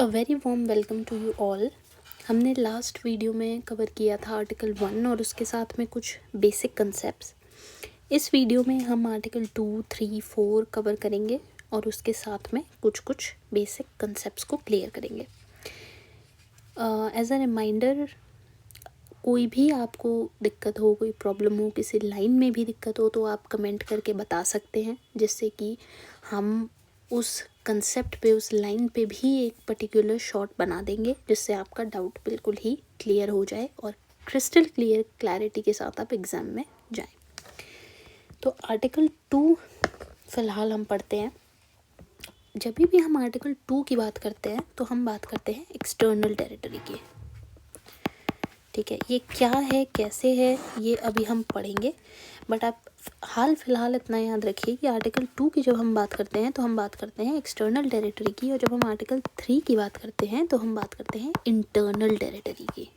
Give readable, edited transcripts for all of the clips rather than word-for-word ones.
A very warm welcome to you all. हमने last video में cover किया था आर्टिकल 1 और उसके साथ में कुछ बेसिक कंसेप्ट्स। इस वीडियो में हम आर्टिकल 2, 3, 4 कवर करेंगे और उसके साथ में कुछ कुछ बेसिक कंसेप्ट्स को क्लियर करेंगे। एज अ रिमाइंडर, कोई भी आपको दिक्कत हो, कोई प्रॉब्लम हो, किसी लाइन में भी दिक्कत हो तो आप कमेंट करके बता सकते हैं, जिससे कि हम उस कंसेप्ट पे, उस लाइन पे भी एक पर्टिकुलर शॉट बना देंगे, जिससे आपका डाउट बिल्कुल ही क्लियर हो जाए और क्रिस्टल क्लियर क्लैरिटी के साथ आप एग्ज़ाम में जाएं। तो आर्टिकल 2 फ़िलहाल हम पढ़ते हैं। जब भी हम आर्टिकल 2 की बात करते हैं तो हम बात करते हैं एक्सटर्नल टेरिटरी की। ठीक है, ये क्या है, कैसे है, ये अभी हम पढ़ेंगे, बट आप हाल फिलहाल इतना याद रखिए कि आर्टिकल 2 की जब हम बात करते हैं तो हम बात करते हैं एक्सटर्नल टेरिटरी की, और जब हम आर्टिकल 3 की बात करते हैं तो हम बात करते हैं इंटरनल टेरिटरी की।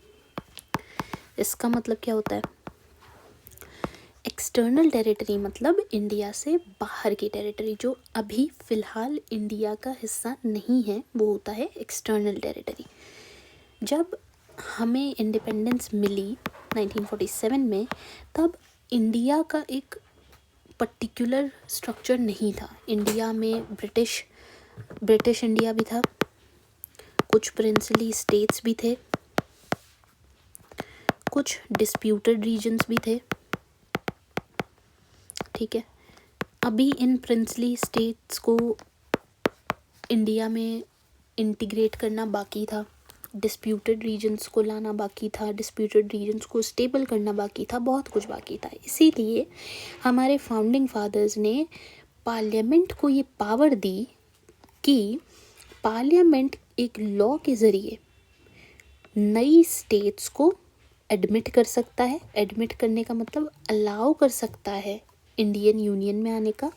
इसका मतलब क्या होता है? एक्सटर्नल टेरिटरी मतलब इंडिया से बाहर की टेरिटरी, जो अभी फ़िलहाल इंडिया का हिस्सा नहीं है, वो होता है एक्सटर्नल टेरिटरी। जब हमें इंडिपेंडेंस मिली 1947 में, तब इंडिया का एक पर्टिकुलर स्ट्रक्चर नहीं था। इंडिया में ब्रिटिश इंडिया भी था, कुछ प्रिंसली स्टेट्स भी थे, कुछ डिस्प्यूटेड रीजन्स भी थे। ठीक है, अभी इन प्रिंसली स्टेट्स को इंडिया में इंटीग्रेट करना बाकी था, डिस्प्यूटेड रीजन्स को लाना बाकी था, डिस्प्यूटेड रीजन्स को स्टेबल करना बाकी था, बहुत कुछ बाकी था। इसीलिए हमारे फाउंडिंग फादर्स ने पार्लियामेंट को ये पावर दी कि पार्लियामेंट एक लॉ के ज़रिए नई स्टेट्स को एडमिट कर सकता है। एडमिट करने का मतलब अलाउ कर सकता है इंडियन यूनियन में आने का,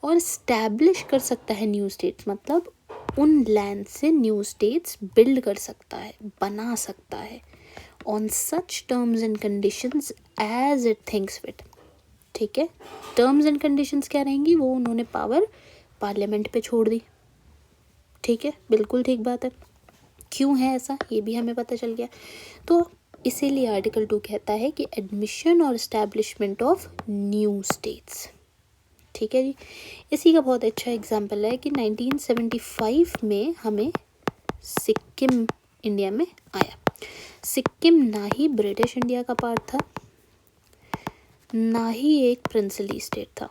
और स्टैब्लिश कर सकता है न्यू स्टेट्स, मतलब उन लैंड से न्यू स्टेट्स बिल्ड कर सकता है, बना सकता है, on such terms and conditions as it thinks fit. ठीक है, टर्म्स एंड कंडीशंस क्या रहेंगी, वो उन्होंने पावर पार्लियामेंट पे छोड़ दी। ठीक है, बिल्कुल ठीक बात है। क्यों है ऐसा, ये भी हमें पता चल गया। तो इसीलिए आर्टिकल 2 कहता है कि एडमिशन और इस्टेब्लिशमेंट ऑफ न्यू स्टेट्स। ठीक है जी, इसी का बहुत अच्छा एग्जाम्पल है कि 1975 में हमें सिक्किम इंडिया में आया। सिक्किम ना ही ब्रिटिश इंडिया का पार्ट था, ना ही एक प्रिंसली स्टेट था।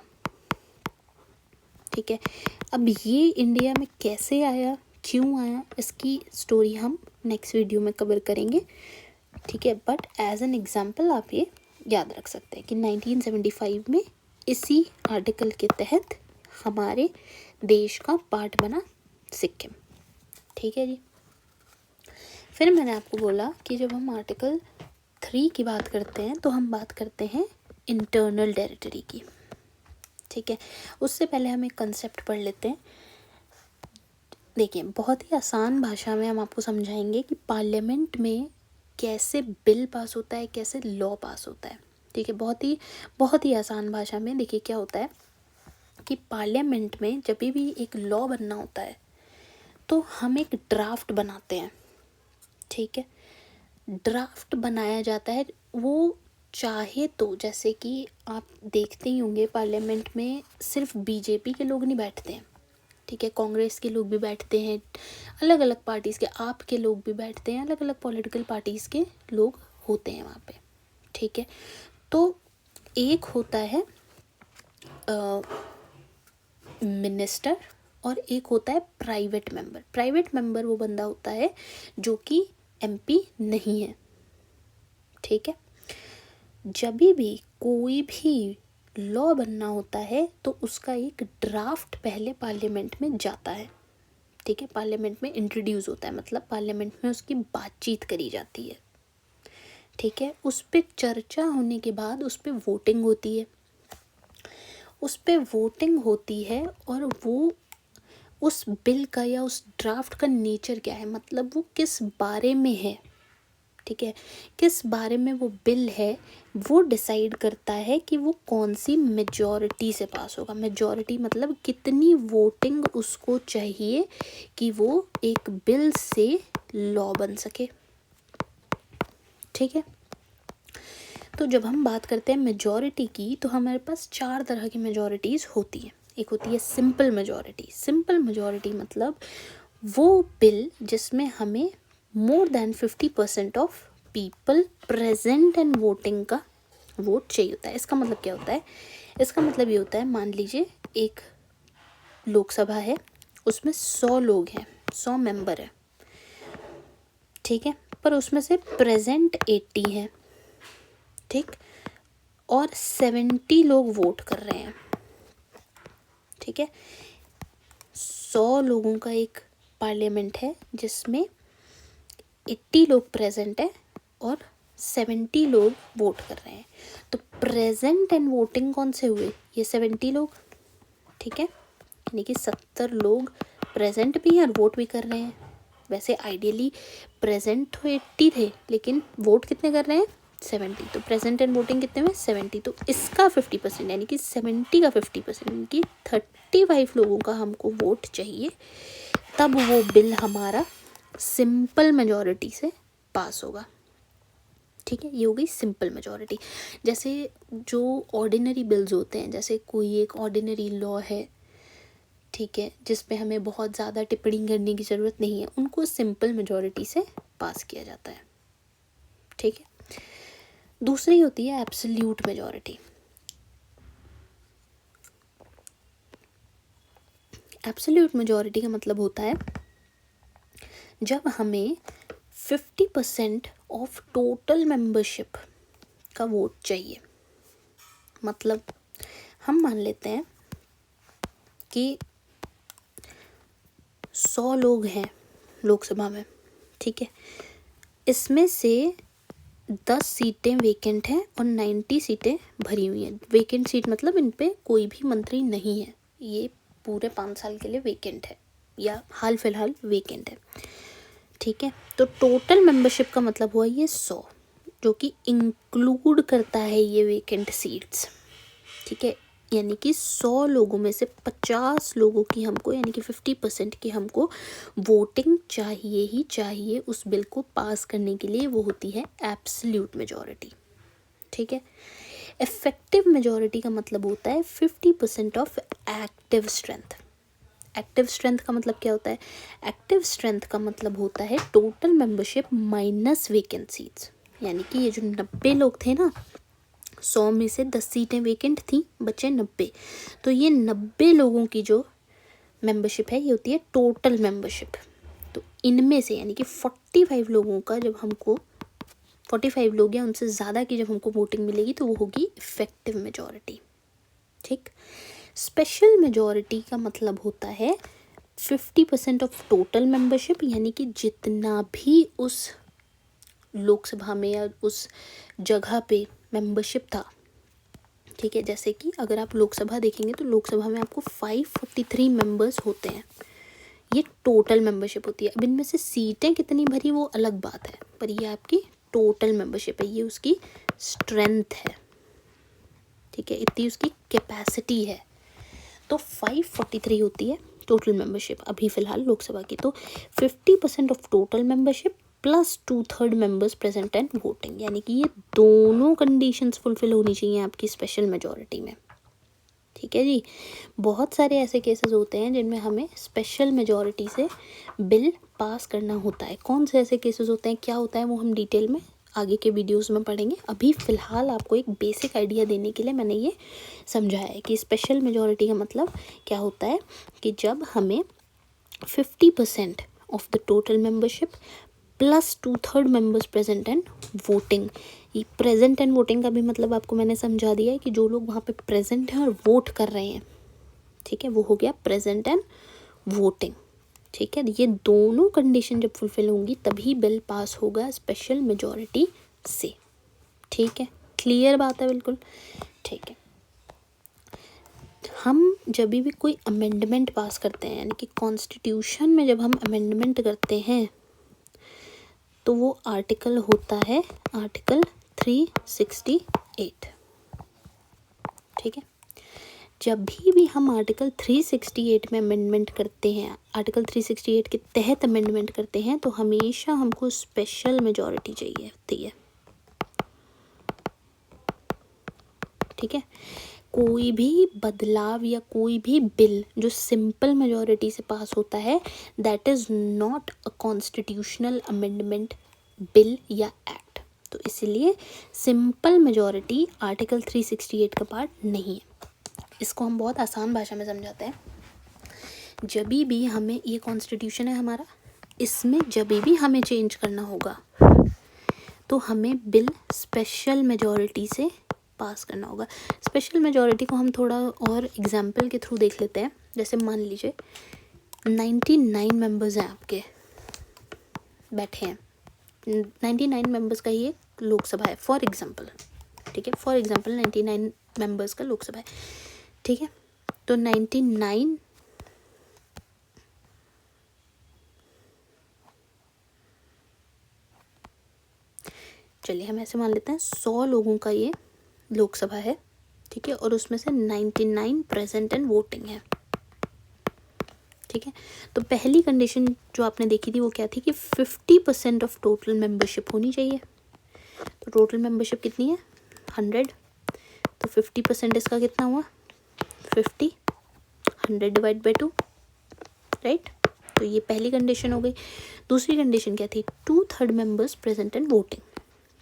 ठीक है, अब ये इंडिया में कैसे आया, क्यों आया, इसकी स्टोरी हम नेक्स्ट वीडियो में कवर करेंगे। ठीक है, बट एज एन एग्जाम्पल आप ये याद रख सकते हैं कि 1975 में इसी आर्टिकल के तहत हमारे देश का पार्ट बना सिक्किम। ठीक है जी, फिर मैंने आपको बोला कि जब हम आर्टिकल 3 की बात करते हैं तो हम बात करते हैं इंटरनल टेरिटरी की। ठीक है, उससे पहले हम एक कंसेप्ट पढ़ लेते हैं। देखिए, बहुत ही आसान भाषा में हम आपको समझाएंगे कि पार्लियामेंट में कैसे बिल पास होता है, कैसे लॉ पास होता है। ठीक है, बहुत ही आसान भाषा में देखिए क्या होता है कि पार्लियामेंट में जब भी एक लॉ बनना होता है तो हम एक ड्राफ्ट बनाते हैं। ठीक है, ड्राफ्ट बनाया जाता है, वो चाहे तो, जैसे कि आप देखते ही होंगे पार्लियामेंट में सिर्फ बीजेपी के लोग नहीं बैठते हैं। ठीक है, कांग्रेस के लोग भी बैठते हैं, अलग अलग पार्टीज़ के, आपके लोग भी बैठते हैं, अलग अलग पॉलिटिकल पार्टीज़ के लोग होते हैं वहाँ पे। ठीक है, तो एक होता है मिनिस्टर और एक होता है प्राइवेट मेंबर। प्राइवेट मेंबर वो बंदा होता है जो कि एमपी नहीं है। ठीक है, जब भी कोई भी लॉ बनना होता है तो उसका एक ड्राफ्ट पहले पार्लियामेंट में जाता है। ठीक है, पार्लियामेंट में इंट्रोड्यूस होता है, मतलब पार्लियामेंट में उसकी बातचीत करी जाती है। ठीक है, उस पर चर्चा होने के बाद उस पर वोटिंग होती है। उस पर वोटिंग होती है और वो उस बिल का या उस ड्राफ्ट का नेचर क्या है, मतलब वो किस बारे में है, ठीक है, किस बारे में वो बिल है वो डिसाइड करता है कि वो कौन सी मेजॉरिटी से पास होगा। मेजॉरिटी मतलब कितनी वोटिंग उसको चाहिए कि वो एक बिल से लॉ बन सके। ठीक है, तो जब हम बात करते हैं मेजॉरिटी की तो हमारे पास 4 तरह की मेजॉरिटीज़ होती हैं। एक होती है सिंपल मेजॉरिटी। सिंपल मेजॉरिटी मतलब वो बिल जिसमें हमें more than 50% of people present and voting का वोट चाहिए होता है। इसका मतलब क्या होता है? इसका मतलब ये होता है, मान लीजिए एक लोकसभा है, उसमें 100 लोग हैं, 100 मेंबर है, ठीक है, पर उसमें से प्रेजेंट 80 हैं, ठीक, और 70 लोग वोट कर रहे हैं। ठीक है, 100 लोगों का एक पार्लियामेंट है जिसमें 80 लोग प्रेजेंट है और 70 लोग वोट कर रहे हैं। तो प्रेजेंट एंड वोटिंग कौन से हुए? ये 70 लोग। ठीक है, यानी कि 70 लोग प्रेजेंट भी हैं और वोट भी कर रहे हैं। वैसे आइडियली प्रेजेंट तो 80 थे, लेकिन वोट कितने कर रहे हैं? 70। तो प्रेजेंट एंड वोटिंग कितने में? 70। तो इसका 50% यानी कि 70 का 50% यानी कि 35 लोगों का हमको वोट चाहिए, तब वो बिल हमारा सिंपल मेजॉरिटी से पास होगा। ठीक है, ये हो गई सिंपल मेजॉरिटी। जैसे जो ऑर्डिनरी बिल्स होते हैं, जैसे कोई एक ऑर्डिनरी लॉ है, ठीक है, जिस पे हमें बहुत ज़्यादा टिप्पणी करने की ज़रूरत नहीं है, उनको सिंपल मेजॉरिटी से पास किया जाता है। ठीक है, दूसरी होती है एब्सोल्यूट मेजॉरिटी। एब्सोल्यूट मेजॉरिटी का मतलब होता है जब हमें 50% ऑफ टोटल मेंबरशिप का वोट चाहिए। मतलब हम मान लेते हैं कि 100 लोग हैं लोकसभा में, ठीक है, इसमें से 10 सीटें वेकेंट हैं और 90 सीटें भरी हुई हैं। वेकेंट सीट मतलब इन पे कोई भी मंत्री नहीं है, ये पूरे 5 साल के लिए वेकेंट है या हाल फिलहाल वेकेंट है। ठीक है, तो टोटल मेंबरशिप का मतलब हुआ ये 100, जो कि इंक्लूड करता है ये वेकेंट सीट्स। ठीक है, यानी कि 100 लोगों में से 50 लोगों की हमको, यानी कि 50% की हमको वोटिंग चाहिए ही चाहिए उस बिल को पास करने के लिए। वो होती है एब्सोल्यूट मेजॉरिटी। ठीक है, इफेक्टिव मेजॉरिटी का मतलब होता है 50% of active strength. Active strength का मतलब क्या होता है? एक्टिव स्ट्रेंथ का मतलब होता है total membership minus vacant seats. यानी कि ये जो 90 लोग थे ना, 100 में से 10 सीटें वेकेंट थी, बचे 90। तो ये 90 लोगों की जो मेंबरशिप है ये होती है टोटल मेंबरशिप। तो इनमें से यानी कि 45 लोगों का जब हमको 45 लोग या उनसे ज़्यादा की जब हमको वोटिंग मिलेगी तो वो होगी इफेक्टिव मेजॉरिटी। ठीक, स्पेशल मेजॉरिटी का मतलब होता है 50% ऑफ टोटल मेंबरशिप, यानी कि जितना भी उस लोकसभा में या उस जगह पे मेंबरशिप था। ठीक है, जैसे कि अगर आप लोकसभा देखेंगे तो लोकसभा में आपको 543 मेंबर्स होते हैं, ये टोटल मेंबरशिप होती है। अब इनमें से सीटें कितनी भरी वो अलग बात है, पर ये आपकी टोटल मेंबरशिप है, ये उसकी स्ट्रेंथ है। ठीक है, इतनी उसकी कैपेसिटी है। तो 543 होती है टोटल मेंबरशिप अभी फ़िलहाल लोकसभा की। तो 50% of total membership plus 2/3 members present and voting, यानी कि ये दोनों कंडीशंस फुलफिल होनी चाहिए आपकी स्पेशल मेजॉरिटी में। ठीक है जी, बहुत सारे ऐसे केसेस होते हैं जिनमें हमें स्पेशल मेजॉरिटी से बिल पास करना होता है। कौन से ऐसे केसेस होते हैं, क्या होता है, वो हम डिटेल में आगे के वीडियोस में पढ़ेंगे। अभी फ़िलहाल आपको एक बेसिक आइडिया देने के लिए मैंने ये समझाया है कि स्पेशल मेजॉरिटी का मतलब क्या होता है कि जब हमें 50% of the total membership plus 2/3 members present and voting. ये प्रेजेंट एंड वोटिंग का भी मतलब आपको मैंने समझा दिया है कि जो लोग वहाँ पे प्रेजेंट हैं और वोट कर रहे हैं, ठीक है, वो हो गया प्रेजेंट एंड वोटिंग। ठीक है, ये दोनों कंडीशन जब फुलफिल होंगी तभी बिल पास होगा स्पेशल मेजॉरिटी से। ठीक है, क्लियर बात है बिल्कुल। ठीक है, हम जब भी कोई अमेंडमेंट पास करते हैं, यानी कि कॉन्स्टिट्यूशन में जब हम अमेंडमेंट करते हैं तो वो आर्टिकल होता है आर्टिकल 368। ठीक है, जब भी हम आर्टिकल 368 में अमेंडमेंट करते हैं, आर्टिकल 368 के तहत अमेंडमेंट करते हैं, तो हमेशा हमको स्पेशल मेजॉरिटी चाहिए होती है। ठीक है, कोई भी बदलाव या कोई भी बिल जो सिंपल मेजॉरिटी से पास होता है, that is not a constitutional amendment bill या एक्ट। तो इसलिए सिंपल मेजॉरिटी आर्टिकल 368 का पार्ट नहीं है। इसको हम बहुत आसान भाषा में समझाते हैं। जब भी हमें, ये कॉन्स्टिट्यूशन है हमारा, इसमें जब भी हमें चेंज करना होगा तो हमें बिल स्पेशल मेजॉरिटी से पास करना होगा। स्पेशल मेजॉरिटी को हम थोड़ा और एग्जाम्पल के थ्रू देख लेते हैं। जैसे मान लीजिए 99 मेंबर्स हैं आपके, बैठे हैं, 99 मेंबर्स का ये लोकसभा है फॉर एग्जांपल। ठीक है, फॉर एग्जांपल 99 मेंबर्स का लोकसभा है। ठीक है, तो 99 चलिए हम ऐसे मान लेते हैं 100 लोगों का ये लोकसभा है। ठीक है, और उसमें से 99 प्रेजेंट एंड वोटिंग है। ठीक है, तो पहली कंडीशन जो आपने देखी थी वो क्या थी कि 50% ऑफ टोटल मेंबरशिप होनी चाहिए। तो टोटल मेंबरशिप कितनी है 100, तो 50% इसका कितना हुआ 50, 100 डिवाइड बाई 2, राइट। तो ये पहली कंडीशन हो गई। दूसरी कंडीशन क्या थी 2/3 मेंबर्स प्रेजेंट एंड वोटिंग।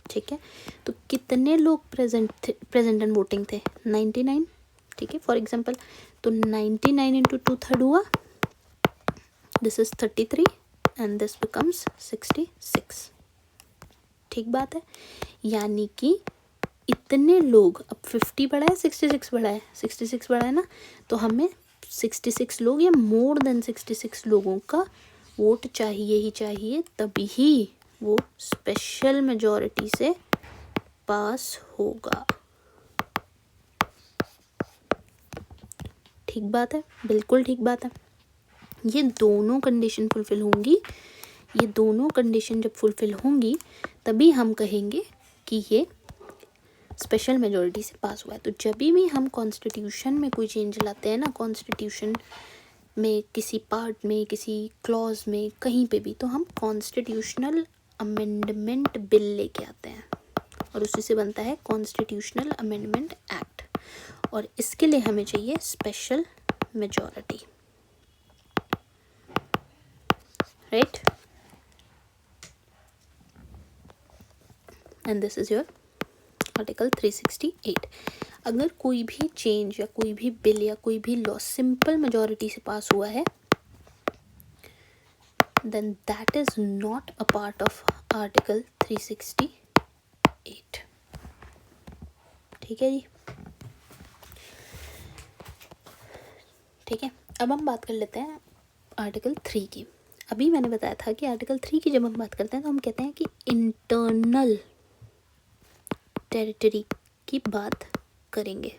ठीक है, तो कितने लोग प्रेजेंट एंड वोटिंग थे 99। ठीक है, फॉर एग्जांपल, तो 99 इंटू 2/3 हुआ, this is 33 and this becomes 66। ठीक बात है, यानी कि इतने लोग, अब 50 बढ़ा है 66 बढ़ा है, 66 बढ़ा है ना, तो हमें 66 लोग या मोर देन 66 लोगों का वोट चाहिए ही चाहिए, तभी वो स्पेशल मेजॉरिटी से पास होगा। ठीक बात है, बिल्कुल ठीक बात है। ये दोनों कंडीशन फुलफिल होंगी, ये दोनों कंडीशन जब फुलफिल होंगी तभी हम कहेंगे कि ये स्पेशल मेजॉरिटी से पास हुआ है। तो जब भी हम कॉन्स्टिट्यूशन में कोई चेंज लाते हैं ना, कॉन्स्टिट्यूशन में किसी पार्ट में, किसी क्लॉज में, कहीं पे भी, तो हम कॉन्स्टिट्यूशनल अमेंडमेंट बिल लेके आते हैं और उसी से बनता है कॉन्स्टिट्यूशनल अमेंडमेंट एक्ट, और इसके लिए हमें चाहिए special majority, right. And this is your article 368। अगर कोई भी चेंज या कोई भी बिल या कोई भी लॉ सिंपल मेजॉरिटी से पास हुआ है, then that is not a part of article 368। ठीक है जी, ठीक है। अब हम बात कर लेते हैं आर्टिकल 3 की। अभी मैंने बताया था कि आर्टिकल 3 की जब हम बात करते हैं तो हम कहते हैं कि इंटरनल टेरिटरी की बात करेंगे।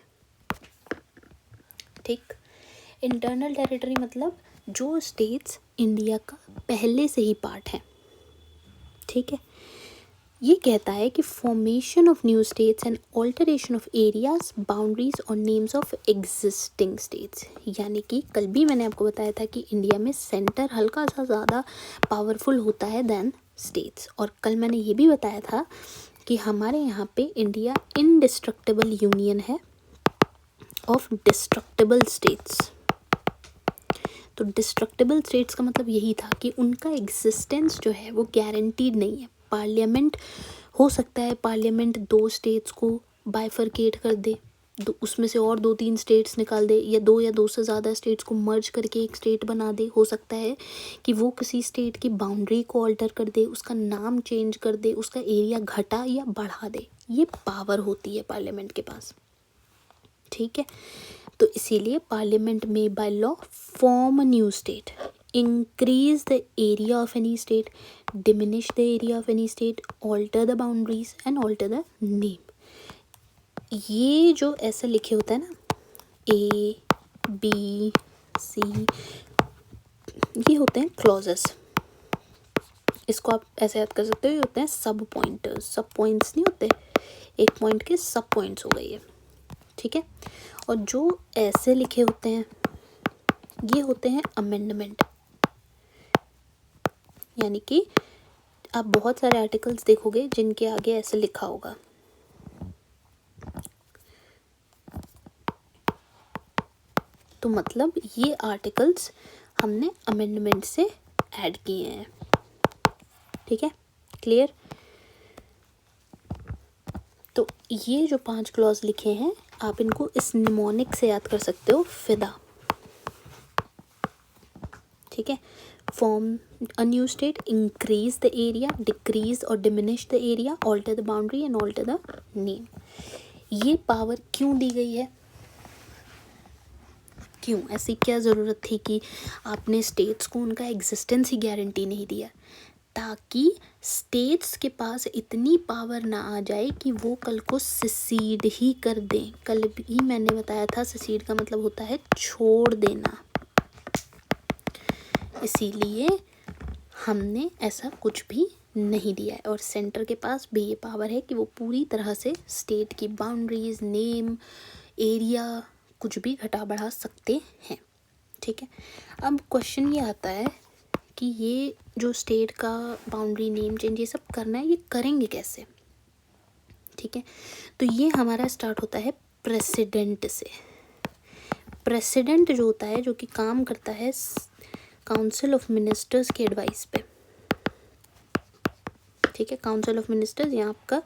ठीक, इंटरनल टेरिटरी मतलब जो स्टेट्स इंडिया का पहले से ही पार्ट है। ठीक है, ये कहता है कि formation of new states and alteration of areas, boundaries और नेम्स ऑफ एग्जिस्टिंग स्टेट्स। यानी कि कल भी मैंने आपको बताया था कि इंडिया में सेंटर हल्का सा ज़्यादा पावरफुल होता है देन स्टेट्स, और कल मैंने ये भी बताया था कि हमारे यहाँ पे इंडिया इनडिस्ट्रक्टिबल यूनियन है ऑफ डिस्ट्रक्टिबल स्टेट्स। तो डिस्ट्रक्टिबल स्टेट्स का मतलब यही था कि उनका एग्जिस्टेंस जो है वो गारंटीड नहीं है। पार्लियामेंट हो सकता है, पार्लियामेंट 2 स्टेट्स को बाइफरकेट कर दे, उसमें से और 2-3 स्टेट्स निकाल दे, या 2 या 2 से ज़्यादा स्टेट्स को मर्ज करके एक स्टेट बना दे। हो सकता है कि वो किसी स्टेट की बाउंड्री को ऑल्टर कर दे, उसका नाम चेंज कर दे, उसका एरिया घटा या बढ़ा दे। ये पावर होती है पार्लियामेंट के पास। ठीक है, तो इसीलिए पार्लियामेंट में by law form a new state, increase the area of any state, diminish the area of any state, alter the boundaries and alter the name. ये जो ऐसे लिखे होता है ना A, B, C, ये होते हैं क्लॉजेस। इसको आप ऐसे याद कर सकते हो, ये होते हैं सब पॉइंटर्स। सब पॉइंट्स नहीं होते, एक पॉइंट के सब पॉइंट्स हो गए ये, ठीक है। और जो ऐसे लिखे होते हैं ये होते हैं अमेंडमेंट। यानी कि आप बहुत सारे आर्टिकल्स देखोगे जिनके आगे ऐसे लिखा होगा। तो मतलब ये आर्टिकल्स हमने अमेंडमेंट से ऐड किए हैं, ठीक है, क्लियर। तो ये जो 5 क्लॉज लिखे हैं आप इनको इस निमोनिक से याद कर सकते हो, फिदा, ठीक है। Form a new state, increase the area, decrease और diminish the area, alter the boundary and alter the name. ये पावर क्यों दी गई है, क्यों, ऐसी क्या ज़रूरत थी कि आपने स्टेट्स को उनका एग्जिस्टेंस ही गारंटी नहीं दिया, ताकि स्टेट्स के पास इतनी पावर ना आ जाए कि वो कल को सिसीड ही कर दें। कल भी मैंने बताया था सिसीड का मतलब होता है छोड़ देना। इसीलिए हमने ऐसा कुछ भी नहीं दिया है, और सेंटर के पास भी ये पावर है कि वो पूरी तरह से स्टेट की बाउंड्रीज, नेम, एरिया कुछ भी घटा बढ़ा सकते हैं, ठीक है। अब क्वेश्चन ये आता है कि ये जो स्टेट का बाउंड्री, नेम चेंज, ये सब करना है, ये करेंगे कैसे, ठीक है। तो ये हमारा स्टार्ट होता है प्रेसिडेंट से। प्रेसिडेंट जो होता है, जो कि काम करता है काउंसिल ऑफ मिनिस्टर्स के एडवाइस पे, ठीक है। काउंसिल ऑफ मिनिस्टर्स यहाँ आपका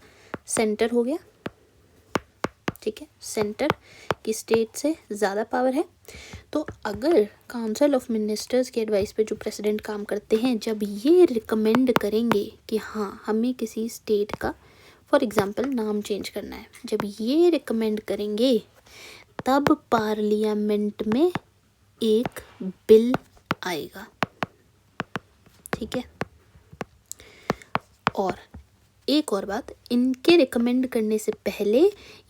सेंटर हो गया, ठीक है। सेंटर की स्टेट से ज़्यादा पावर है। तो अगर काउंसिल ऑफ मिनिस्टर्स के एडवाइस पे जो प्रेसिडेंट काम करते हैं, जब ये रिकमेंड करेंगे कि हाँ हमें किसी स्टेट का फॉर एग्जांपल नाम चेंज करना है, जब ये रिकमेंड करेंगे तब पार्लियामेंट में एक बिल आएगा, ठीक है। और एक और बात, इनके रिकमेंड करने से पहले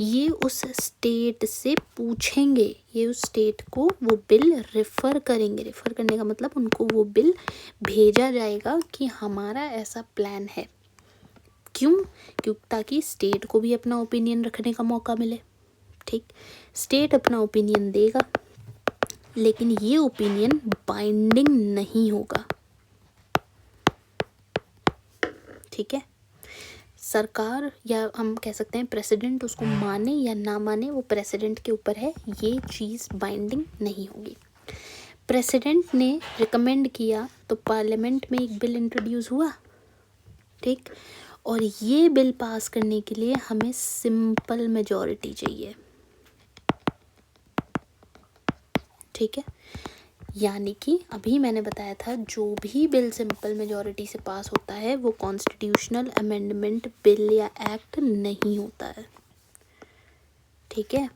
ये उस स्टेट से पूछेंगे, ये उस स्टेट को वो बिल रेफ़र करेंगे। रेफ़र करने का मतलब उनको वो बिल भेजा जाएगा कि हमारा ऐसा प्लान है। क्यों ताकि स्टेट को भी अपना ओपिनियन रखने का मौका मिले, ठीक। स्टेट अपना ओपिनियन देगा, लेकिन ये ओपिनियन बाइंडिंग नहीं होगा, ठीक है। सरकार, या हम कह सकते हैं प्रेसिडेंट, उसको माने या ना माने वो प्रेसिडेंट के ऊपर है, ये चीज़ बाइंडिंग नहीं होगी। प्रेसिडेंट ने रिकमेंड किया तो पार्लियामेंट में एक बिल इंट्रोड्यूस हुआ, ठीक। और ये बिल पास करने के लिए हमें सिंपल मेजॉरिटी चाहिए, ठीक है। यानी कि अभी मैंने बताया था जो भी बिल सिंपल मेजॉरिटी से पास होता है वो कॉन्स्टिट्यूशनल अमेंडमेंट बिल या एक्ट नहीं होता है, ठीक है।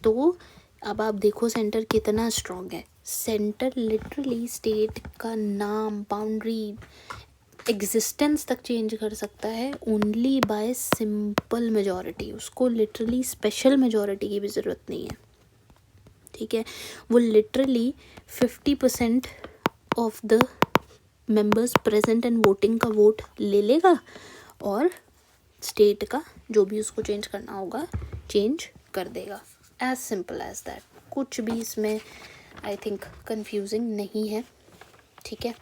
तो अब आप देखो सेंटर कितना स्ट्रॉन्ग है। सेंटर लिटरली स्टेट का नाम, बाउंड्री, एग्जिस्टेंस तक चेंज कर सकता है ओनली बाय सिंपल मेजॉरिटी। उसको लिटरली स्पेशल मेजॉरिटी की भी ज़रूरत नहीं है, ठीक है। वो literally 50% of the members present and voting का वोट ले लेगा और स्टेट का जो भी उसको चेंज करना होगा चेंज कर देगा। As simple as that. कुछ भी इसमें आई थिंक कंफ्यूजिंग नहीं है, ठीक है।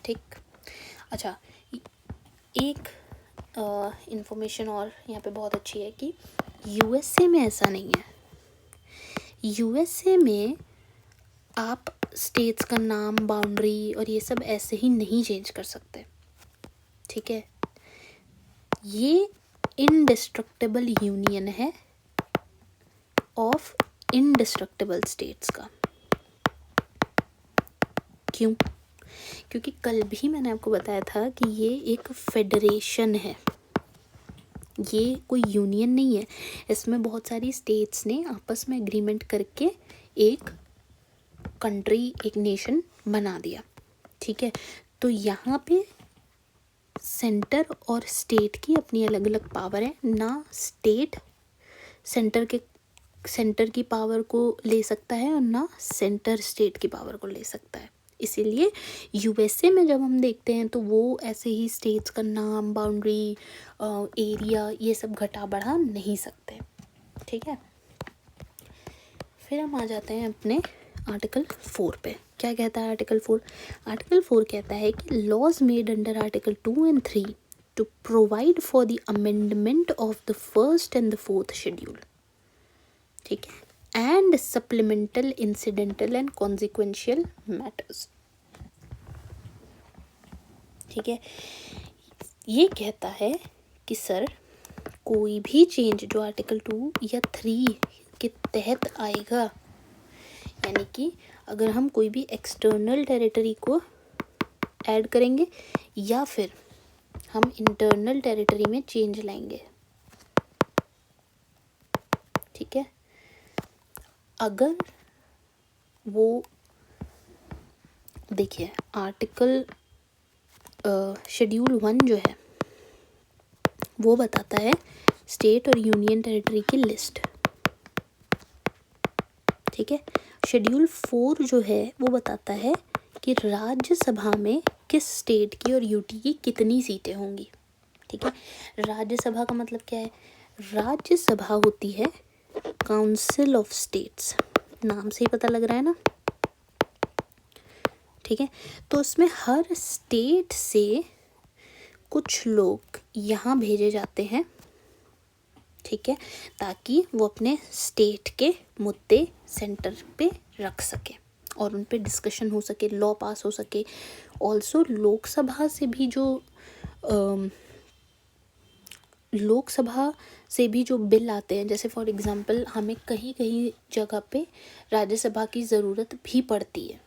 ठीक, अच्छा, एक इंफॉर्मेशन और यहाँ पे बहुत अच्छी है कि यूएसए में ऐसा नहीं है। यूएसए में आप स्टेट्स का नाम, बाउंड्री और ये सब ऐसे ही नहीं चेंज कर सकते, ठीक है। ये इनडिस्ट्रक्टिबल यूनियन है ऑफ इनडिस्ट्रक्टिबल स्टेट्स का। क्यों? क्योंकि कल भी मैंने आपको बताया था कि ये एक फेडरेशन है, ये कोई यूनियन नहीं है। इसमें बहुत सारी स्टेट्स ने आपस में एग्रीमेंट करके एक कंट्री, एक नेशन बना दिया, ठीक है। तो यहाँ पे सेंटर और स्टेट की अपनी अलग अलग पावर है। ना स्टेट सेंटर के सेंटर की पावर को ले सकता है और ना सेंटर स्टेट की पावर को ले सकता है। इसीलिए यूएसए में जब हम देखते हैं तो वो ऐसे ही स्टेट्स का नाम, बाउंड्री, एरिया ये सब घटा बढ़ा नहीं सकते। ठीक है, फिर हम आ जाते हैं अपने आर्टिकल 4 पे। क्या कहता है आर्टिकल 4? आर्टिकल 4 कहता है कि laws made under article 2 and 3 to provide for the amendment of the first and the fourth schedule, ठीक है, and supplemental, incidental and consequential matters. ठीक है, ये कहता है कि सर कोई भी चेंज जो आर्टिकल 2 या 3 के तहत आएगा, यानी कि अगर हम कोई भी एक्सटर्नल टेरिटरी को ऐड करेंगे या फिर हम इंटरनल टेरिटरी में चेंज लाएंगे, ठीक है, अगर वो देखिए आर्टिकल शेड्यूल 1 जो है वो बताता है स्टेट और यूनियन टेरिटरी की लिस्ट, ठीक है। शेड्यूल 4 जो है वो बताता है कि राज्यसभा में किस स्टेट की और यूटी की कितनी सीटें होंगी, ठीक है। राज्यसभा का मतलब क्या है? राज्यसभा होती है काउंसिल ऑफ स्टेट्स, नाम से ही पता लग रहा है ना, ठीक है। तो उसमें हर स्टेट से कुछ लोग यहाँ भेजे जाते हैं, ठीक है, ताकि वो अपने स्टेट के मुद्दे सेंटर पे रख सके और उन पे डिस्कशन हो सके, लॉ पास हो सके। ऑल्सो लोकसभा से भी जो बिल आते हैं, जैसे फॉर एग्जांपल हमें कहीं कहीं जगह पे राज्यसभा की ज़रूरत भी पड़ती है,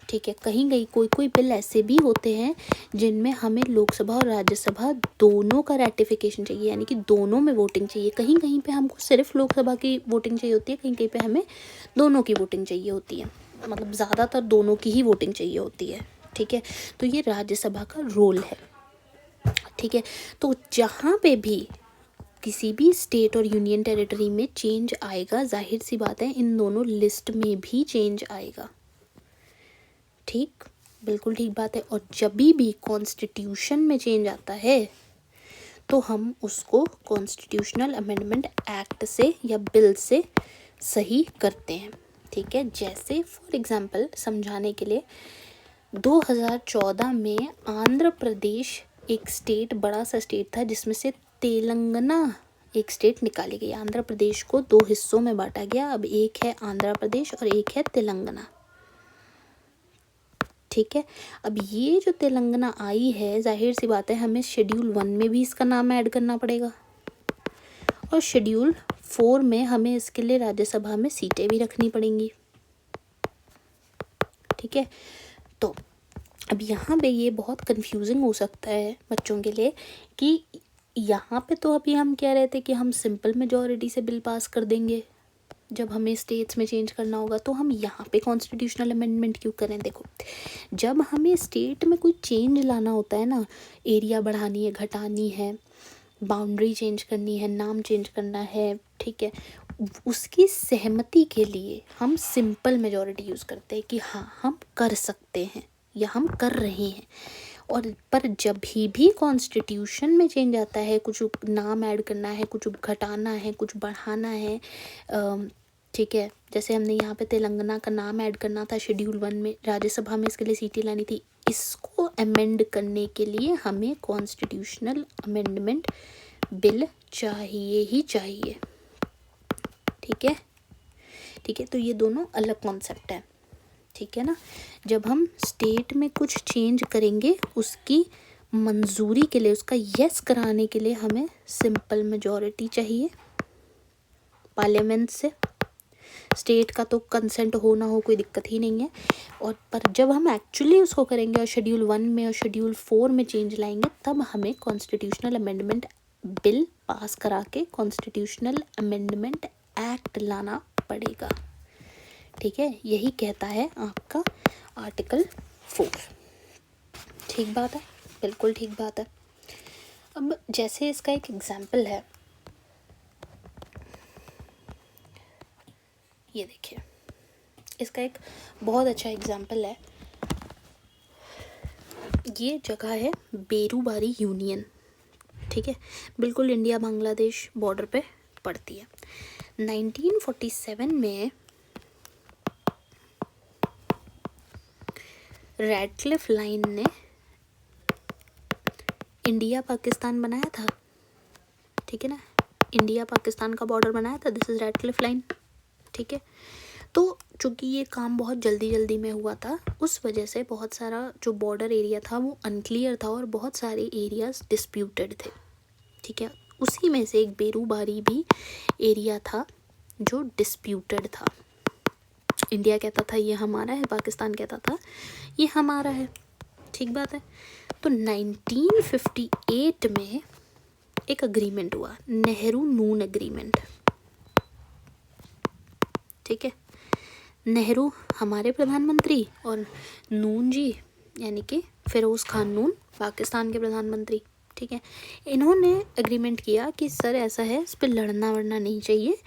ठीक है। कहीं कहीं कोई बिल ऐसे भी होते हैं जिनमें हमें लोकसभा और राज्यसभा दोनों का रैटिफिकेशन चाहिए, यानी कि दोनों में वोटिंग चाहिए। कहीं कहीं पे हमको सिर्फ लोकसभा की वोटिंग चाहिए होती है, कहीं कहीं पे हमें दोनों की वोटिंग चाहिए होती है, मतलब ज़्यादातर दोनों की ही वोटिंग चाहिए होती है, ठीक है। तो ये राज्यसभा का रोल है, ठीक है। तो जहाँ पे भी किसी भी स्टेट और यूनियन टेरिटरी में चेंज आएगा, जाहिर सी बात है इन दोनों लिस्ट में भी चेंज आएगा, ठीक, बिल्कुल ठीक बात है। और जब भी कॉन्स्टिट्यूशन में चेंज आता है तो हम उसको कॉन्स्टिट्यूशनल अमेंडमेंट एक्ट से या बिल से सही करते हैं, ठीक है। जैसे फॉर एग्जांपल समझाने के लिए 2014 में आंध्र प्रदेश एक स्टेट, बड़ा सा स्टेट था, जिसमें से तेलंगाना एक स्टेट निकाली गई। आंध्र प्रदेश को 2 हिस्सों में बांटा गया, अब एक है आंध्र प्रदेश और एक है तेलंगाना, ठीक है। अब ये जो तेलंगाना आई है, जाहिर सी बात है हमें शेड्यूल 1 में भी इसका नाम ऐड करना पड़ेगा और शेड्यूल 4 में हमें इसके लिए राज्यसभा में सीटें भी रखनी पड़ेंगी, ठीक है। तो अब यहाँ पे ये बहुत कंफ्यूजिंग हो सकता है बच्चों के लिए कि यहाँ पे तो अभी हम कह रहे थे कि हम सिंपल मेजॉरिटी से बिल पास कर देंगे जब हमें स्टेट्स में चेंज करना होगा, तो हम यहाँ पे कॉन्स्टिट्यूशनल अमेंडमेंट क्यों करें? देखो, जब हमें स्टेट में कोई चेंज लाना होता है ना, एरिया बढ़ानी है, घटानी है, बाउंड्री चेंज करनी है, नाम चेंज करना है, ठीक है, उसकी सहमति के लिए हम सिंपल मेजॉरिटी यूज़ करते हैं कि हाँ हम कर सकते हैं या हम कर रहे हैं। और पर जब भी कॉन्स्टिट्यूशन में चेंज आता है, कुछ नाम ऐड करना है, कुछ घटाना है, कुछ बढ़ाना है, ठीक है, जैसे हमने यहाँ पे तेलंगाना का नाम ऐड करना था शेड्यूल 1 में, राज्यसभा में इसके लिए सीटें लानी थी, इसको अमेंड करने के लिए हमें कॉन्स्टिट्यूशनल अमेंडमेंट बिल चाहिए ही चाहिए, ठीक है, ठीक है। तो ये दोनों अलग कॉन्सेप्ट है, ठीक है ना। जब हम स्टेट में कुछ चेंज करेंगे, उसकी मंजूरी के लिए, उसका यस कराने के लिए हमें सिंपल मेजॉरिटी चाहिए पार्लियामेंट से। स्टेट का तो कंसेंट हो ना हो कोई दिक्कत ही नहीं है, और पर जब हम एक्चुअली उसको करेंगे और शेड्यूल 1 में और शेड्यूल 4 में चेंज लाएंगे, तब हमें कॉन्स्टिट्यूशनल अमेंडमेंट बिल पास करा के कॉन्स्टिट्यूशनल अमेंडमेंट एक्ट लाना पड़ेगा, ठीक है। यही कहता है आपका आर्टिकल 4, ठीक बात है, बिल्कुल ठीक बात है। अब जैसे इसका एक एग्जाम्पल है, ये देखिए, इसका एक बहुत अच्छा एग्जाम्पल है। ये जगह है बेरूबारी यूनियन, ठीक है, बिल्कुल इंडिया बांग्लादेश बॉर्डर पे पड़ती है। 1947 में रैडक्लिफ लाइन ने इंडिया पाकिस्तान बनाया था, ठीक है ना, इंडिया पाकिस्तान का बॉर्डर बनाया था, दिस इज रैडक्लिफ लाइन, ठीक है। तो चूँकि ये काम बहुत जल्दी जल्दी में हुआ था, उस वजह से बहुत सारा जो बॉर्डर एरिया था वो अनक्लियर था और बहुत सारे एरियाज डिस्प्यूटेड थे, ठीक है। उसी में से एक बेरूबारी भी एरिया था जो डिस्प्यूटेड था। इंडिया कहता था ये हमारा है, पाकिस्तान कहता था ये हमारा है, ठीक बात है। तो 1958 में एक अग्रीमेंट हुआ, नेहरू नून एग्रीमेंट, ठीक है। नेहरू हमारे प्रधानमंत्री और नून जी यानी कि फ़िरोज़ खान नून पाकिस्तान के प्रधानमंत्री, ठीक है। इन्होंने एग्रीमेंट किया कि सर ऐसा है, इस पर लड़ना वड़ना नहीं चाहिए,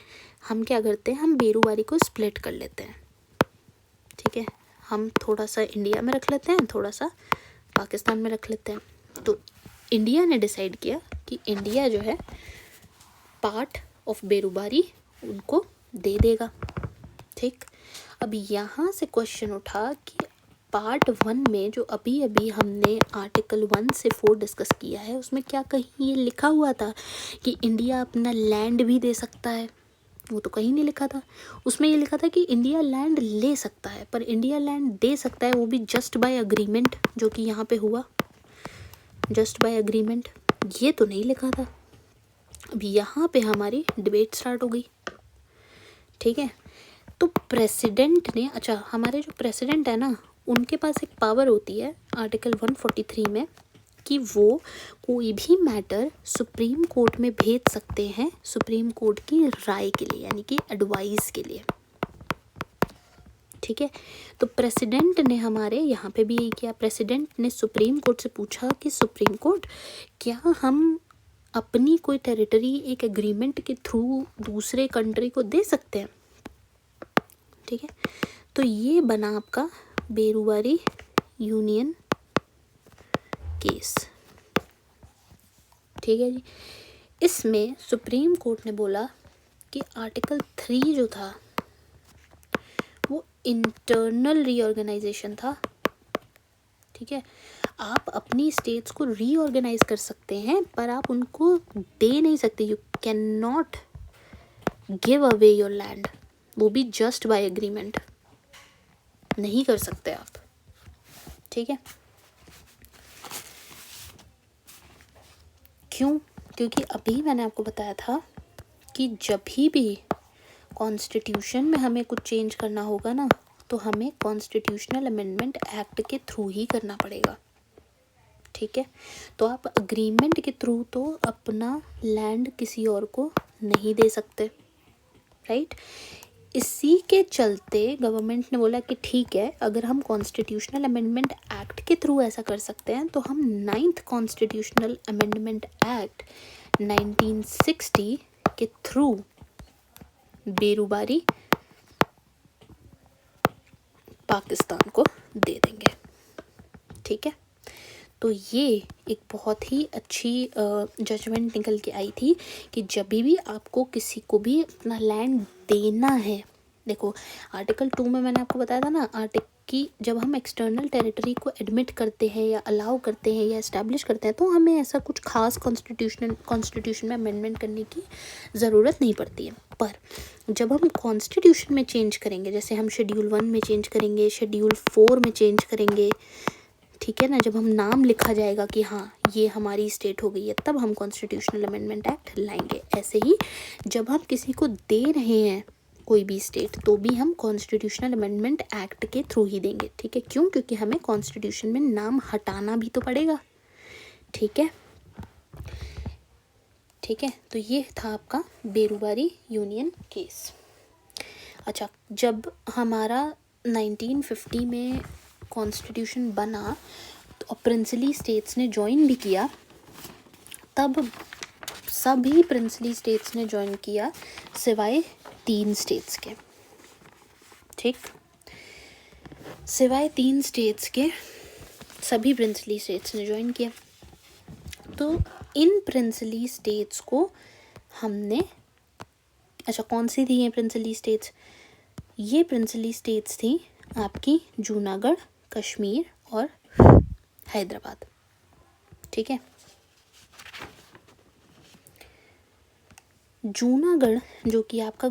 हम क्या करते हैं, हम बेरूबारी को स्प्लिट कर लेते हैं, ठीक है, हम थोड़ा सा इंडिया में रख लेते हैं, थोड़ा सा पाकिस्तान में रख लेते हैं। तो इंडिया ने डिसाइड किया कि इंडिया जो है पार्ट ऑफ बेरूबारी उनको दे देगा, ठीक। अब यहाँ से क्वेश्चन उठा कि पार्ट 1 में जो अभी अभी हमने आर्टिकल 1 से 4 डिस्कस किया है, उसमें क्या कहीं ये लिखा हुआ था कि इंडिया अपना लैंड भी दे सकता है? वो तो कहीं नहीं लिखा था। उसमें ये लिखा था कि इंडिया लैंड ले सकता है, पर इंडिया लैंड दे सकता है वो भी जस्ट बाय अग्रीमेंट, जो कि यहाँ पे हुआ जस्ट बाय अग्रीमेंट, ये तो नहीं लिखा था। अब यहाँ पे हमारी डिबेट स्टार्ट हो गई, ठीक है। तो प्रेसिडेंट ने, अच्छा हमारे जो प्रेसिडेंट है ना, उनके पास एक पावर होती है आर्टिकल 143 में कि वो कोई भी मैटर सुप्रीम कोर्ट में भेज सकते हैं सुप्रीम कोर्ट की राय के लिए, यानी कि एडवाइस के लिए, ठीक है। तो प्रेसिडेंट ने हमारे यहाँ पे भी यही किया, प्रेसिडेंट ने सुप्रीम कोर्ट से पूछा कि सुप्रीम कोर्ट, क्या हम अपनी कोई टेरिटरी एक एग्रीमेंट के थ्रू दूसरे कंट्री को दे सकते हैं, ठीक है। तो ये बना आपका बेरूबारी यूनियन केस, ठीक है जी। इसमें सुप्रीम कोर्ट ने बोला कि आर्टिकल 3 जो था वो इंटरनल रीऑर्गेनाइजेशन था, ठीक है। आप अपनी स्टेट्स को रीऑर्गेनाइज कर सकते हैं, पर आप उनको दे नहीं सकते, you can not give away your land, वो भी जस्ट बाय एग्रीमेंट नहीं कर सकते आप, ठीक है। क्यों? क्योंकि अभी मैंने आपको बताया था कि जब भी कॉन्स्टिट्यूशन में हमें कुछ चेंज करना होगा ना, तो हमें कॉन्स्टिट्यूशनल अमेंडमेंट एक्ट के थ्रू ही करना पड़ेगा, ठीक है। तो आप अग्रीमेंट के थ्रू तो अपना लैंड किसी और को नहीं दे सकते, राइट। इसी के चलते गवर्नमेंट ने बोला कि ठीक है, अगर हम कॉन्स्टिट्यूशनल अमेंडमेंट एक्ट के थ्रू ऐसा कर सकते हैं, तो हम 9th कॉन्स्टिट्यूशनल अमेंडमेंट एक्ट 1960 के थ्रू बेरूबारी पाकिस्तान को दे देंगे, ठीक है। तो ये एक बहुत ही अच्छी जजमेंट निकल के आई थी कि जब भी आपको किसी को भी अपना लैंड देना है, देखो आर्टिकल 2 में मैंने आपको बताया था ना, कि जब हम एक्सटर्नल टेरिटरी को एडमिट करते हैं या अलाउ करते हैं या इस्टेब्लिश करते हैं, तो हमें ऐसा कुछ खास कॉन्स्टिट्यूशन में अमेंडमेंट करने की ज़रूरत नहीं पड़ती है। पर जब हम कॉन्स्टिट्यूशन में चेंज करेंगे, जैसे हम शेड्यूल 1 में चेंज करेंगे, शेड्यूल 4 में चेंज करेंगे, ठीक है ना, जब हम नाम लिखा जाएगा कि हाँ ये हमारी स्टेट हो गई है, तब हम कॉन्स्टिट्यूशनल अमेंडमेंट एक्ट लाएंगे। ऐसे ही जब हम किसी को दे रहे हैं कोई भी स्टेट, तो भी हम कॉन्स्टिट्यूशनल अमेंडमेंट एक्ट के थ्रू ही देंगे, ठीक है। क्यों? क्योंकि हमें कॉन्स्टिट्यूशन में नाम हटाना भी तो पड़ेगा, ठीक है, ठीक है। तो ये था आपका बेरूबारी यूनियन केस। अच्छा, जब हमारा 1950 में कॉन्स्टिट्यूशन बना तो प्रिंसली स्टेट्स ने ज्वाइन भी किया, तब सभी प्रिंसली स्टेट्स ने ज्वाइन किया सिवाय 3 स्टेट्स के, ठीक, सिवाय 3 स्टेट्स के सभी प्रिंसली स्टेट्स ने ज्वाइन किया। तो इन प्रिंसली स्टेट्स को हमने, अच्छा कौन सी थी ये प्रिंसली स्टेट्स? ये प्रिंसली स्टेट्स थी आपकी जूनागढ़, कश्मीर और हैदराबाद। ठीक है, जूनागढ़ जो कि आपका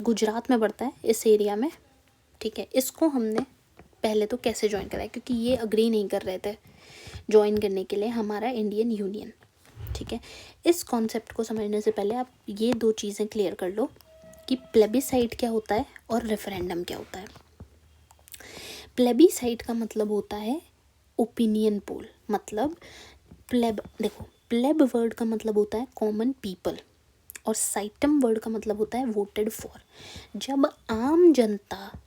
गुजरात में पड़ता है, इस एरिया में। ठीक है, इसको हमने पहले तो कैसे ज्वाइन कराया, क्योंकि ये अग्री नहीं कर रहे थे ज्वाइन करने के लिए हमारा इंडियन यूनियन। ठीक है, इस कॉन्सेप्ट को समझने से पहले आप ये 2 चीज़ें क्लियर कर लो कि प्लेबिसाइट क्या होता है और रेफरेंडम क्या होता है। प्लेबिसाइट का मतलब होता है ओपिनियन पोल, मतलब देखो प्लेब वर्ड का मतलब होता है कॉमन पीपल और साइटम वर्ड का मतलब होता है वोटेड फॉर। जब आम जनता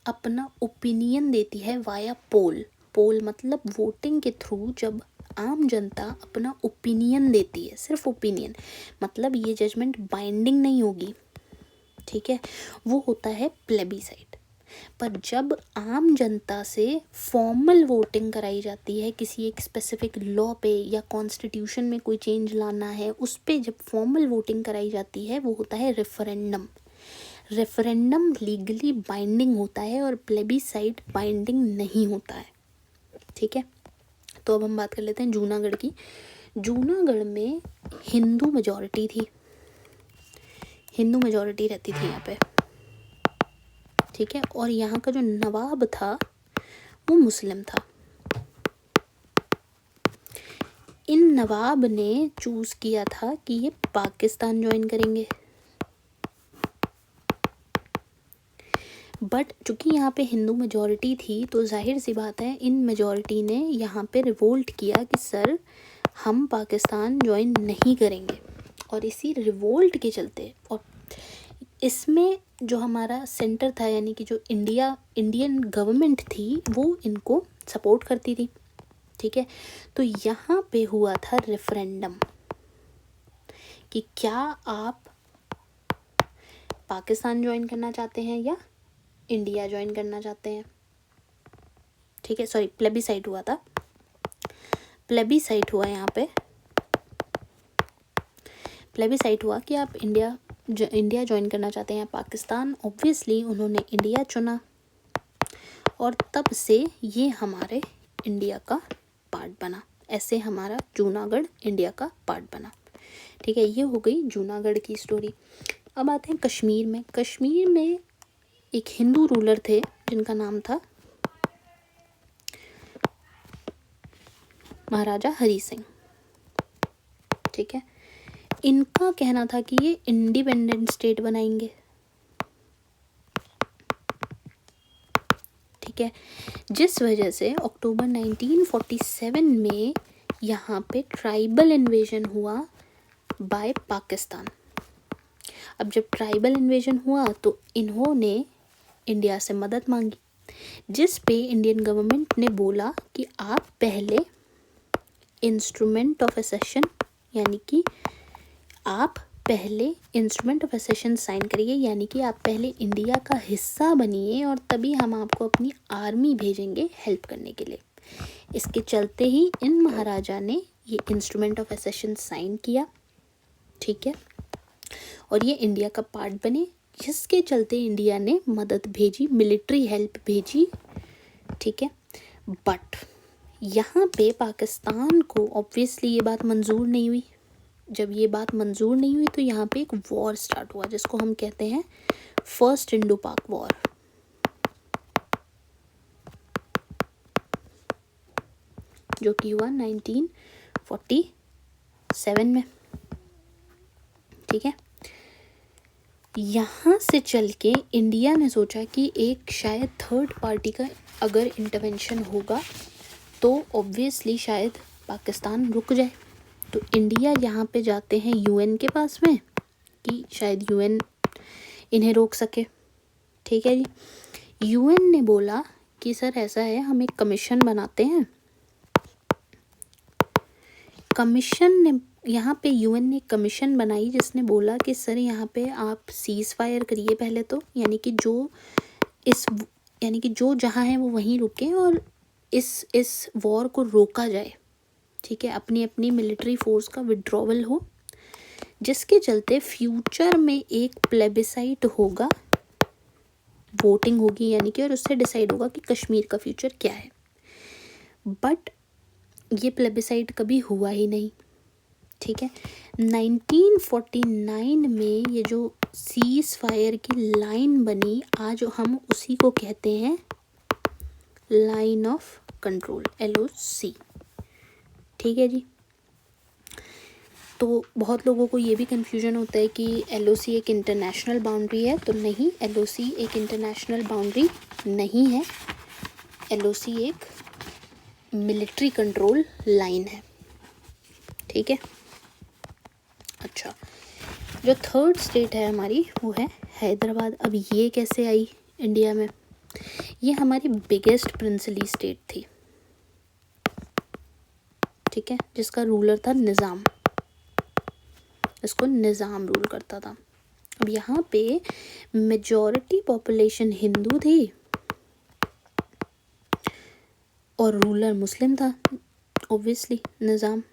अपना ओपिनियन देती है वाया पोल, पोल मतलब वोटिंग के थ्रू, जब आम जनता अपना ओपिनियन देती है, सिर्फ ओपिनियन, मतलब ये जजमेंट बाइंडिंग नहीं होगी, ठीक है, वो होता है प्लेबिसाइट। पर जब आम जनता से फॉर्मल वोटिंग कराई जाती है किसी एक स्पेसिफिक लॉ पे या कॉन्स्टिट्यूशन में कोई चेंज लाना है, उस पे जब फॉर्मल वोटिंग कराई जाती है वो होता है रेफरेंडम। रेफरेंडम लीगली बाइंडिंग होता है और प्लेबिसाइट बाइंडिंग नहीं होता है। ठीक है, तो अब हम बात कर लेते हैं जूनागढ़ की। जूनागढ़ में हिंदू मेजॉरिटी थी, हिंदू मेजॉरिटी रहती थी यहाँ पे। ठीक है, और यहाँ का जो नवाब था वो मुस्लिम था। इन नवाब ने चूज़ किया था कि ये पाकिस्तान ज्वाइन करेंगे, बट चूँकि यहाँ पे हिंदू मेजॉरिटी थी तो जाहिर सी बात है इन मेजॉरिटी ने यहाँ पे रिवोल्ट किया कि सर हम पाकिस्तान ज्वाइन नहीं करेंगे। और इसी रिवोल्ट के चलते, और इसमें जो हमारा सेंटर था यानी कि जो इंडियन गवर्नमेंट थी वो इनको सपोर्ट करती थी। ठीक है, तो यहाँ पे हुआ था रेफरेंडम कि क्या आप पाकिस्तान ज्वाइन करना चाहते हैं या इंडिया ज्वाइन करना चाहते हैं। ठीक है, सॉरी प्लेबिसाइट हुआ था, प्लेबिसाइट हुआ यहाँ पे, प्लेबिसाइट हुआ कि आप इंडिया ज्वाइन करना चाहते हैं या पाकिस्तान। ऑब्वियसली उन्होंने इंडिया चुना और तब से ये हमारे इंडिया का पार्ट बना। ऐसे हमारा जूनागढ़ इंडिया का पार्ट बना। ठीक है, ये हो गई जूनागढ़ की स्टोरी। अब आते हैं कश्मीर में। कश्मीर में एक हिंदू रूलर थे जिनका नाम था महाराजा हरी सिंह। ठीक है, इनका कहना था कि ये इंडिपेंडेंट स्टेट बनाएंगे। ठीक है, जिस वजह से अक्टूबर 1947 में यहाँ पे ट्राइबल इन्वेजन हुआ बाय पाकिस्तान। अब जब ट्राइबल इन्वेजन हुआ तो इन्होंने इंडिया से मदद मांगी, जिस पे इंडियन गवर्नमेंट ने बोला कि आप पहले इंस्ट्रूमेंट ऑफ एसेशन यानी कि आप पहले इंस्ट्रूमेंट ऑफ एसेशन साइन करिए, यानी कि आप पहले इंडिया का हिस्सा बनिए और तभी हम आपको अपनी आर्मी भेजेंगे हेल्प करने के लिए। इसके चलते ही इन महाराजा ने ये इंस्ट्रूमेंट ऑफ एसेशन साइन किया। ठीक है, और ये इंडिया का पार्ट बने, जिसके चलते इंडिया ने मदद भेजी, मिलिट्री हेल्प भेजी। ठीक है, बट यहाँ पे पाकिस्तान को ऑब्वियसली ये बात मंजूर नहीं हुई। जब ये बात मंजूर नहीं हुई तो यहाँ पे एक वॉर स्टार्ट हुआ जिसको हम कहते हैं फर्स्ट इंडो पाक वॉर, जो कि हुआ 1947 में। ठीक है, यहाँ से चल के इंडिया ने सोचा कि एक शायद थर्ड पार्टी का अगर इंटरवेंशन होगा तो ऑब्वियसली शायद पाकिस्तान रुक जाए। तो इंडिया यहाँ पे जाते हैं यूएन के पास में कि शायद यूएन इन्हें रोक सके। ठीक है जी, यूएन ने बोला कि सर ऐसा है, हम एक कमीशन बनाते हैं। कमीशन ने यहाँ पे यूएन ने कमीशन बनाई जिसने बोला कि सर यहाँ पे आप सीज़ फायर करिए पहले तो, यानी कि जो जहाँ है वो वहीं रुके और इस वॉर को रोका जाए, ठीक है, अपनी अपनी मिलिट्री फोर्स का विड्रॉवल हो, जिसके चलते फ्यूचर में एक प्लेबिसाइट होगा, वोटिंग होगी यानी कि, और उससे डिसाइड होगा कि कश्मीर का फ्यूचर क्या है। बट ये प्लेबिसाइट कभी हुआ ही नहीं, ठीक है। 1949 में ये जो सीज़ फायर की लाइन बनी, आज हम उसी को कहते हैं लाइन ऑफ कंट्रोल, LOC, ठीक है जी। तो बहुत लोगों को ये भी कन्फ्यूजन होता है कि LOC एक इंटरनेशनल बाउंड्री है, तो नहीं, LOC एक इंटरनेशनल बाउंड्री नहीं है, LOC एक मिलिट्री कंट्रोल लाइन है, ठीक है। अच्छा, जो थर्ड स्टेट है हमारी वो है हैदराबाद। अब ये कैसे आई इंडिया में? ये हमारी बिगेस्ट प्रिंसली स्टेट थी, ठीक है, जिसका रूलर था निज़ाम, इसको निज़ाम रूल करता था। अब यहाँ पे मेजॉरिटी पॉपुलेशन हिंदू थी और रूलर मुस्लिम था, ऑब्वियसली निज़ाम,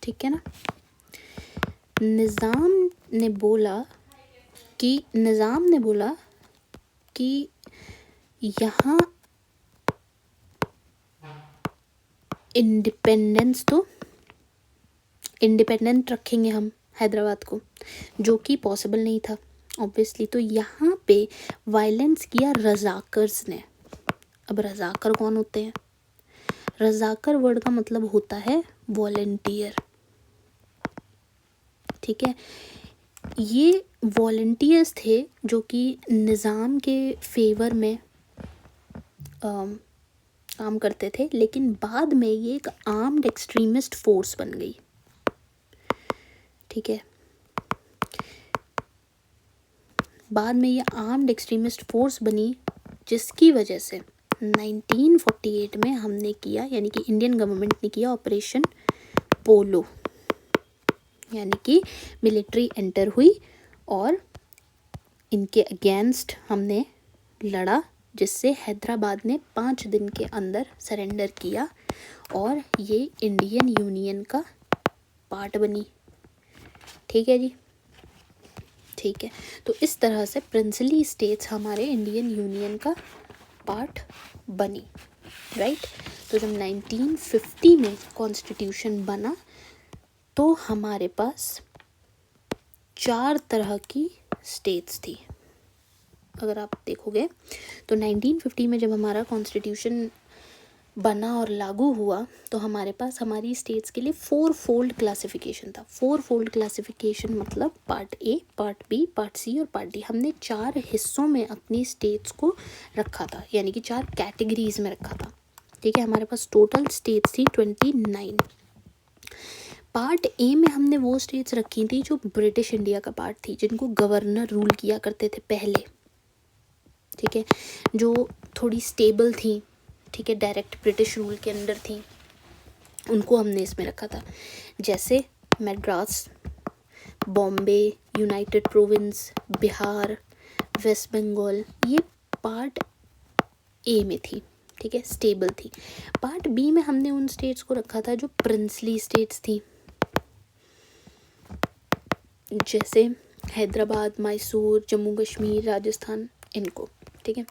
ठीक है ना। निज़ाम ने बोला कि यहाँ इंडिपेंडेंट रखेंगे हम हैदराबाद को, जो कि पॉसिबल नहीं था ऑब्वियसली। तो यहाँ पे वायलेंस किया रज़ाकर्स ने। अब रज़ाकर कौन होते हैं? रज़ाकर वर्ड का मतलब होता है वॉलंटियर, ठीक है। ये वॉलंटियर्स थे जो कि निज़ाम के फेवर में काम करते थे, लेकिन बाद में ये एक आर्म्ड एक्सट्रीमिस्ट फोर्स बन गई, ठीक है। बाद में ये आर्म्ड एक्सट्रीमिस्ट फोर्स बनी, जिसकी वजह से 1948 में हमने किया, यानी कि इंडियन गवर्नमेंट ने किया ऑपरेशन पोलो, यानी कि मिलिट्री एंटर हुई और इनके अगेंस्ट हमने लड़ा, जिससे हैदराबाद ने 5 दिन के अंदर सरेंडर किया और ये इंडियन यूनियन का पार्ट बनी, ठीक है जी, ठीक है। तो इस तरह से प्रिंसली स्टेट्स हमारे इंडियन यूनियन का पार्ट बनी, राइट। तो जब 1950 में कॉन्स्टिट्यूशन बना तो हमारे पास 4 तरह की स्टेट्स थी। अगर आप देखोगे तो 1950 में जब हमारा कॉन्स्टिट्यूशन बना और लागू हुआ तो हमारे पास हमारी स्टेट्स के लिए 4 फोल्ड क्लासिफिकेशन था। 4 फोल्ड क्लासिफिकेशन मतलब part A, part B, part C और पार्ट डी। हमने 4 हिस्सों में अपनी स्टेट्स को रखा था, यानी कि 4 कैटेगरीज में रखा था, ठीक है। हमारे पास टोटल स्टेट्स थी 29। पार्ट ए में हमने वो स्टेट्स रखी थी जो ब्रिटिश इंडिया का पार्ट थी, जिनको गवर्नर रूल किया करते थे पहले, ठीक है, जो थोड़ी स्टेबल थी, ठीक है, डायरेक्ट ब्रिटिश रूल के अंडर थी, उनको हमने इसमें रखा था। जैसे मद्रास, बॉम्बे, यूनाइटेड प्रोविंस, बिहार, वेस्ट बंगाल, ये पार्ट ए में थी, ठीक है, स्टेबल थी। पार्ट बी में हमने उन स्टेट्स को रखा था जो प्रिंसली स्टेट्स थी, जैसे हैदराबाद, मैसूर, जम्मू कश्मीर, राजस्थान, इनको, ठीक है।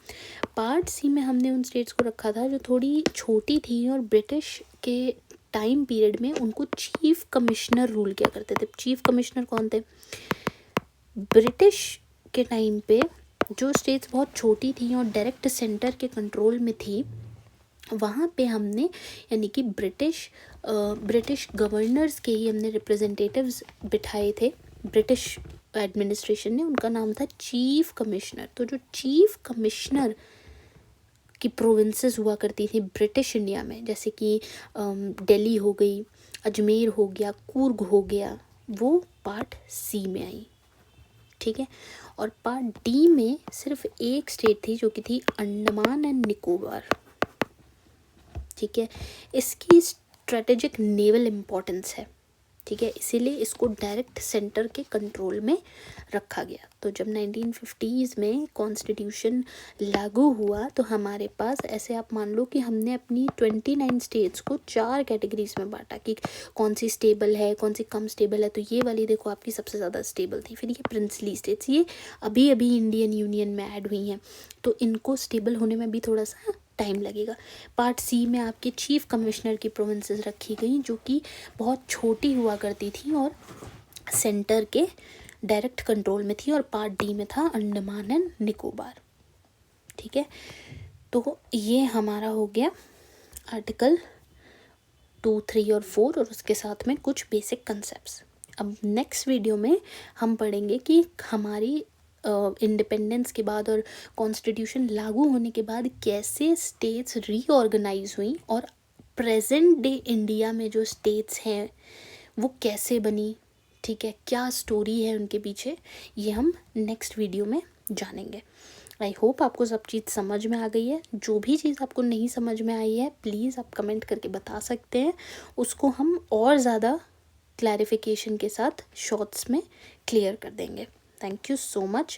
पार्ट सी में हमने उन स्टेट्स को रखा था जो थोड़ी छोटी थी और ब्रिटिश के टाइम पीरियड में उनको चीफ कमिश्नर रूल किया करते थे। चीफ कमिश्नर कौन थे? ब्रिटिश के टाइम पे जो स्टेट्स बहुत छोटी थी और डायरेक्ट सेंटर के कंट्रोल में थी, वहाँ पे हमने यानी कि ब्रिटिश गवर्नर्स के ही हमने रिप्रेजेंटेटिव्स बिठाए थे ब्रिटिश एडमिनिस्ट्रेशन ने, उनका नाम था चीफ कमिश्नर। तो जो चीफ कमिश्नर की प्रोविंसेस हुआ करती थी ब्रिटिश इंडिया में, जैसे कि दिल्ली हो गई, अजमेर हो गया, कूर्ग हो गया, वो पार्ट सी में आई, ठीक है। और पार्ट डी में सिर्फ एक स्टेट थी जो कि थी अंडमान एंड निकोबार, ठीक है। इसकी स्ट्रेटेजिक नेवल इम्पोर्टेंस है, ठीक है, इसीलिए इसको डायरेक्ट सेंटर के कंट्रोल में रखा गया। तो जब 1950s में कॉन्स्टिट्यूशन लागू हुआ तो हमारे पास ऐसे आप मान लो कि हमने अपनी 29 स्टेट्स को 4 कैटेगरीज में बांटा कि कौन सी स्टेबल है, कौन सी कम स्टेबल है। तो ये वाली देखो आपकी सबसे ज़्यादा स्टेबल थी। फिर ये प्रिंसली स्टेट्स, ये अभी अभी इंडियन यूनियन में ऐड हुई हैं, तो इनको स्टेबल होने में भी थोड़ा सा टाइम लगेगा। पार्ट सी में आपके चीफ कमिश्नर की प्रोविंसेस रखी गई जो कि बहुत छोटी हुआ करती थी और सेंटर के डायरेक्ट कंट्रोल में थी। और पार्ट डी में था अंडमान एंड निकोबार। ठीक है, तो ये हमारा हो गया आर्टिकल 2, 3 और 4 और उसके साथ में कुछ बेसिक कंसेप्ट्स। अब नेक्स्ट वीडियो में हम पढ़ेंगे कि हमारी इंडिपेंडेंस के बाद और कॉन्स्टिट्यूशन लागू होने के बाद कैसे स्टेट्स रीऑर्गेनाइज हुई और प्रेजेंट डे इंडिया में जो स्टेट्स हैं वो कैसे बनी। ठीक है, क्या स्टोरी है उनके पीछे, ये हम नेक्स्ट वीडियो में जानेंगे। आई होप आपको सब चीज़ समझ में आ गई है। जो भी चीज़ आपको नहीं समझ में आई है प्लीज़ आप कमेंट करके बता सकते हैं, उसको हम और ज़्यादा क्लैरिफिकेशन के साथ शॉर्ट्स में क्लियर कर देंगे। Thank you so much.